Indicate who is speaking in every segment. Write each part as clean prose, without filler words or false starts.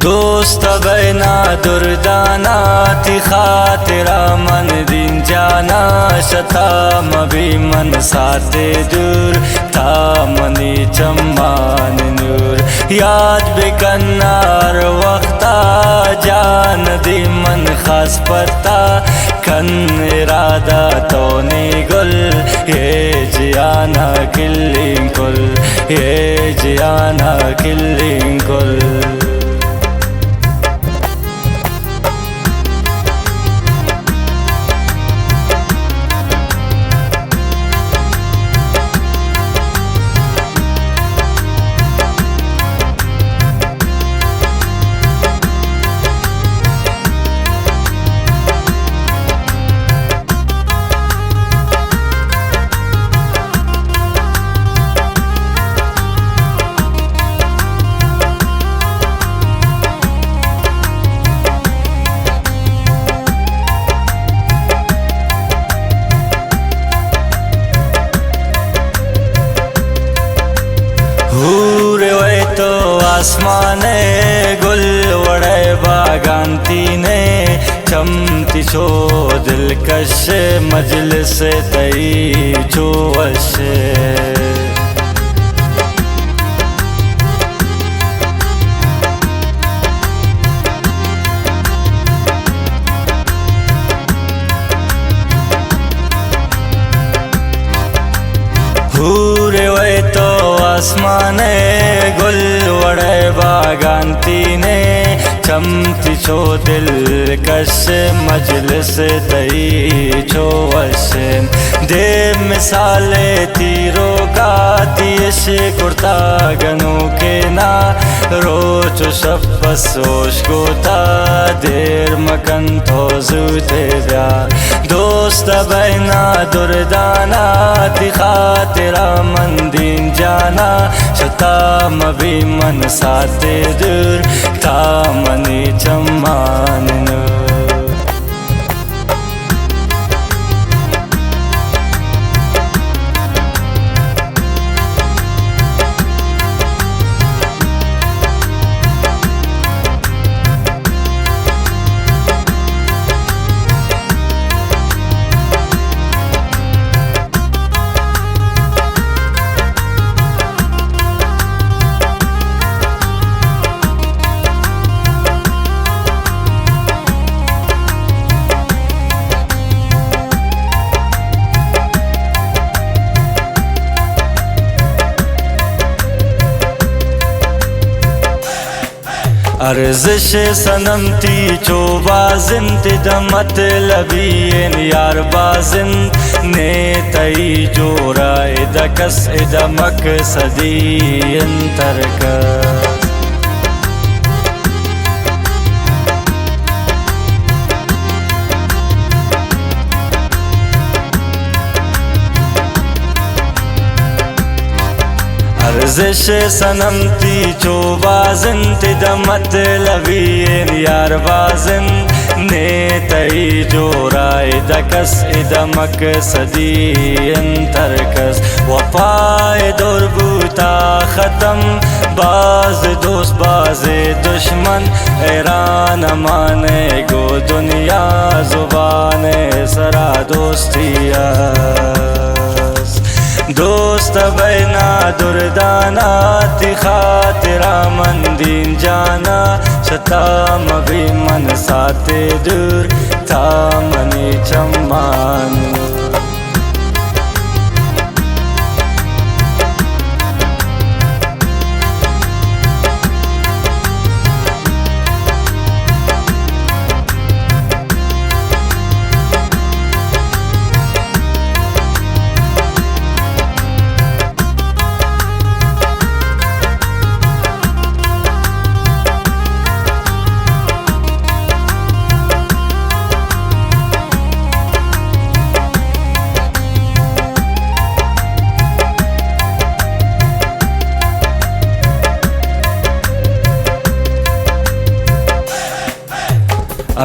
Speaker 1: दोस्त बैना दुर्दाना ती खातिरा मन दिन जाना शता मभी मन साते दूर था मनी चम्मान नूर याद बेकन्नार वक्ता जान दी मन खास पता कन इरादा तोनी गुल ये जियाना किल्लिंग कुल ये जियाना किल्लिंग कुल हूरे वे तो आसमाने गुल वड़े बागांती ने चमती छो दिलकश मजलिस तई छो वशे हूरे वे तो आसमाने गुल वड़े बागांती ने चमती छो दिल कश मजलिस तई छो वशे दे मिसाले तीरो का तीश कुर्ता गनु के ना रोचो शपसोश गोता देर मकन तो जूते व्या दोस्त बैना दुर्दाना ती खातिरा मन दिन जाना शता मभी मन साते दूर था मनी चम्मान नूर अर्जिश सनम ती चो बाजिन ती दमत लबीन यार बाजिन ने तई जोरा इदकस इदमक सदी अंतरका अर्जिश सनम ती चो बाजिन ती दमत लबीन यार बाजिन ने तई जोरा इदकस इदमक सदी अंतरकस वफाए दुर्बूता खत्म बाज दोस्त बाजे दुश्मन ऐरान माने गो दुनिया जुबाने सरा दोस्तिया दोस्त बैना दुर्दाना ती खातिरा मन दिन जाना शता मभी मन साते दूर था मनी चम्मान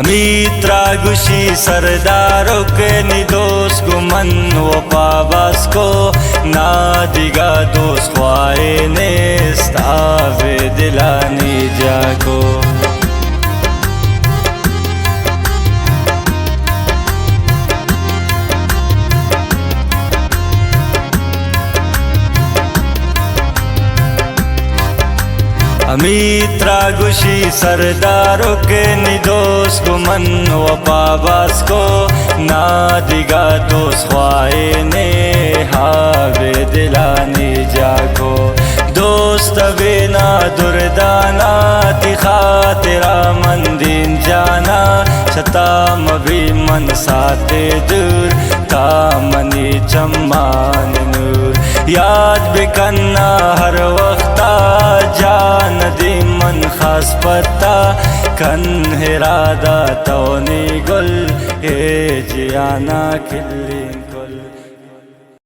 Speaker 1: अमित्रा गुशी सरदारों के निदोष गुमन वो पाबास को नादिगा दोस्त ख्वाए ने स्तावे दिलानी जाको। अमित्रा गुशी सरदारों के निदोस गुमन वफाबास को ना दिगा दोस्त ख्वाए ने हावे दिलानी जाको दोस्त बिना दुर्दाना तिखा तेरा मंदिन जाना शताम भी मन साते दूर तामनी चम्मान नूर याद बिकन्ना हर वक्ता जान दी मन खास पता कन हिरादा तोनी गुल ए जियाना खिल्ली